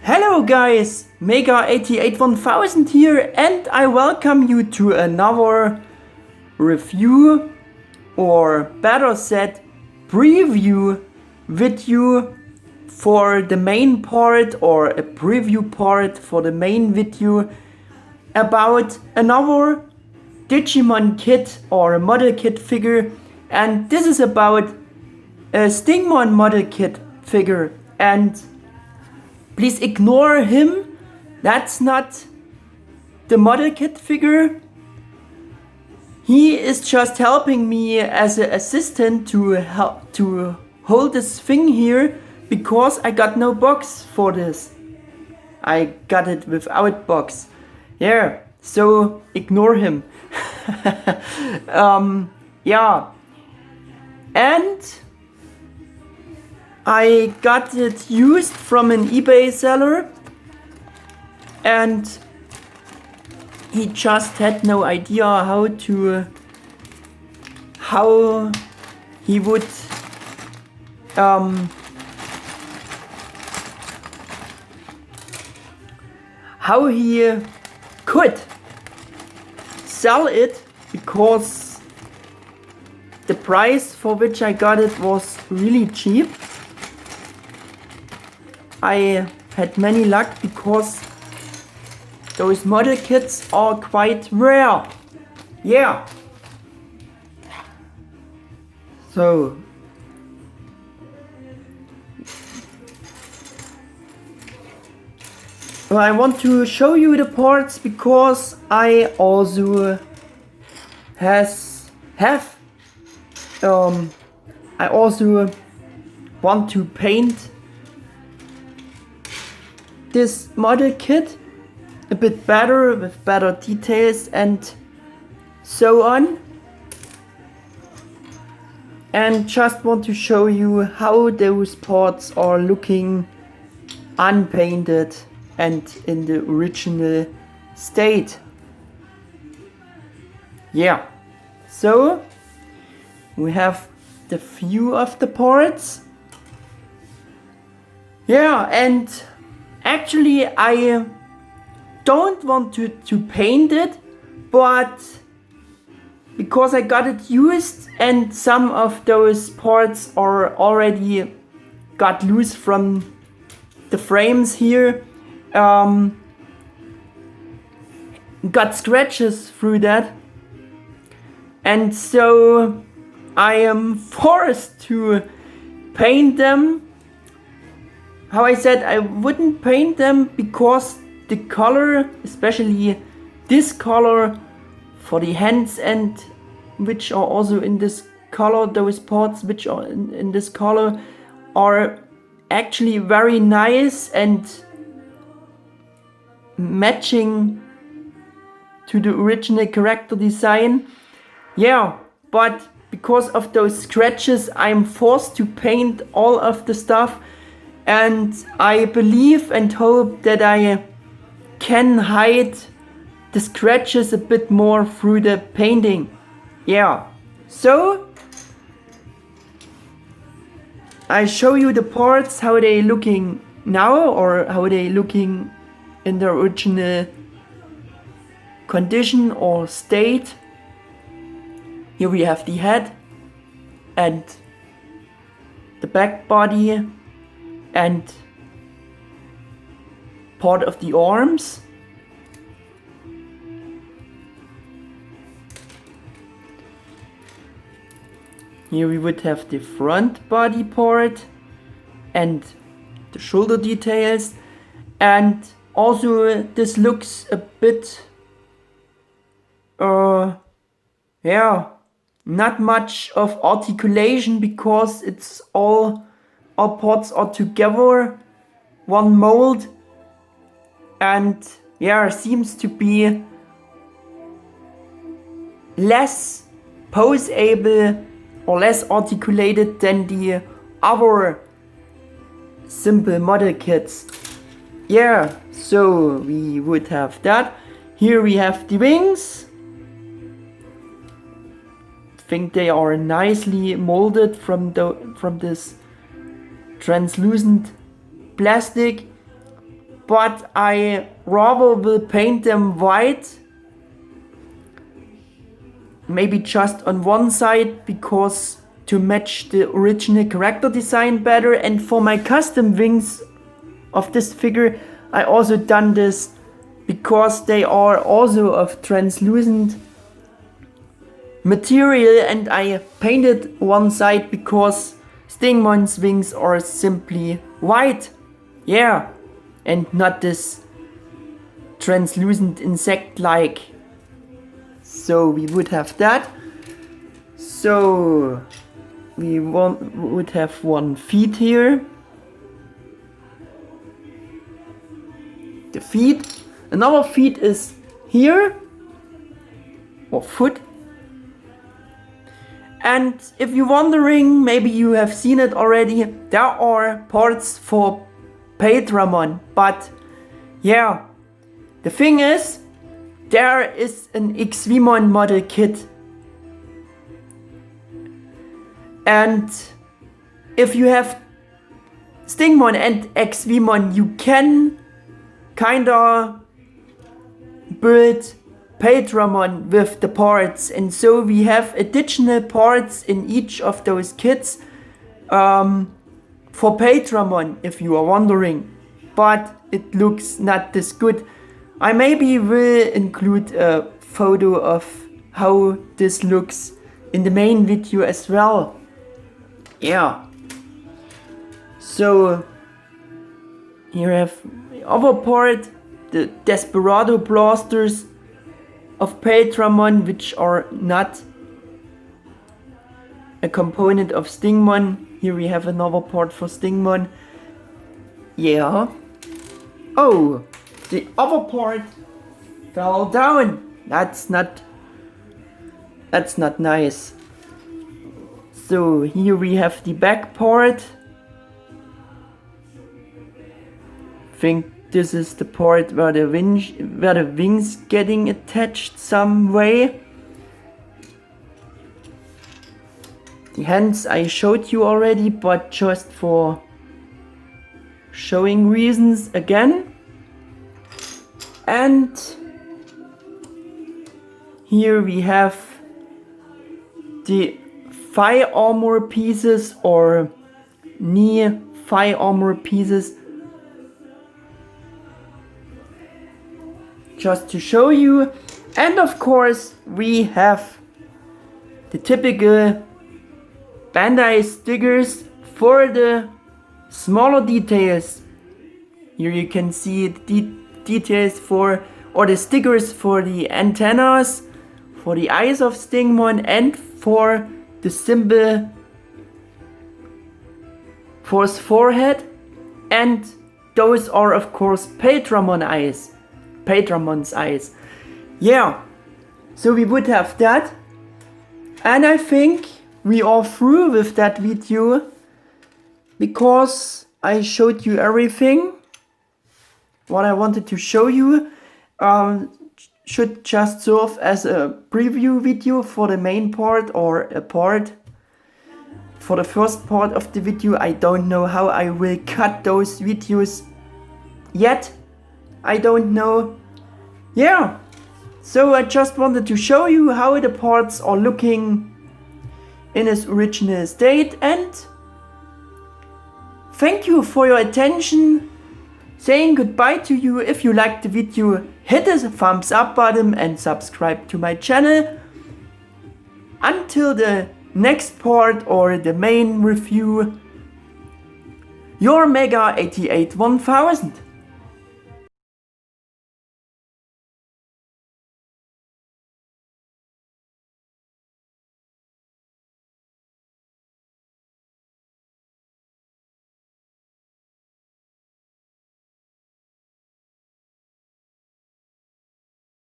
Hello guys, Mega881000 here, and I welcome you to another review, or better said, preview video for the main part, or a preview part for the main video about another Digimon kit or a model kit figure, and this is about a Stingmon model kit figure. And please ignore him, that's not the model kit figure. He is just helping me as an assistant to help to hold this thing here, because I got no box for this. I got it without box. Yeah, so ignore him. Yeah, and I got it used from an eBay seller, and he just had no idea how he would how he could sell it, because the price for which I got it was really cheap. I had many luck because those model kits are quite rare. Yeah. So I want to show you the parts, because I also I also want to paint this model kit a bit better, with better details and so on, and just want to show you how those parts are looking unpainted and in the original state. Yeah, so we have the view of the parts. Yeah, and actually I don't want to paint it, but because I got it used and some of those parts are already got loose from the frames here, got scratches through that, and so I am forced to paint them. How I said, I wouldn't paint them because the color, especially this color for the hands, and which are also in this color, those parts which are in this color are actually very nice and matching to the original character design. Yeah, but because of those scratches I'm forced to paint all of the stuff, and I believe and hope that I can hide the scratches a bit more through the painting. Yeah, so I show you the parts, how they looking now, or how they looking in their original condition or state. Here we have the head and the back body and part of the arms. Here we would have the front body part and the shoulder details, and also this looks a bit yeah, not much of articulation, because it's all parts are together, one mold, and yeah, seems to be less poseable or less articulated than the other simple model kits. Yeah, so we would have that. Here we have the wings. I think they are nicely molded from this translucent plastic. but I rather will paint them white. Maybe just on one side, because to match the original character design better. And for my custom wings of this figure, I also done this because they are also of translucent material, and I painted one side because Stingmon's wings are simply white. Yeah, and not this translucent insect-like. So we would have that. So we would have one feet here. The feet. Another feet is here. Or foot. And if you're wondering, maybe you have seen it already, there are parts for Kabuterimon. But yeah, the thing is, there is an Stingmon Model Kit. And if you have Stingmon and Stingmon, you can kinda build Kabuterimon with the parts. And so we have additional parts in each of those kits for Kabuterimon, if you are wondering. But it looks not this good. I maybe will include a photo of how this looks in the main video as well. Yeah. So here I have the other part, the Desperado blasters of Kabuterimon, which are not a component of Stingmon. Here we have another part for Stingmon. Yeah. Oh, the other part fell down. That's not nice. So here we have the back part. I think this is the part where the wings getting attached some way. The hands I showed you already, but just for showing reasons again. And here we have the thigh armor pieces or knee thigh armor pieces. Just to show you. And of course we have the typical Bandai stickers for the smaller details. Here you can see the details for, or the stickers for the antennas, for the eyes of Stingmon, and for the symbol for his forehead. And those are of course Kabuterimon's eyes. Yeah, so we would have that. And I think we are through with that video, because I showed you everything what I wanted to show you. Should just serve as a preview video for the main part, or a part for the first part of the video. I don't know how I will cut those videos yet. I don't know. Yeah, so I just wanted to show you how the parts are looking in its original state. And thank you for your attention. Saying goodbye to you. If you liked the video, hit the thumbs up button and subscribe to my channel. Until the next part or the main review, your Mega 88 1000.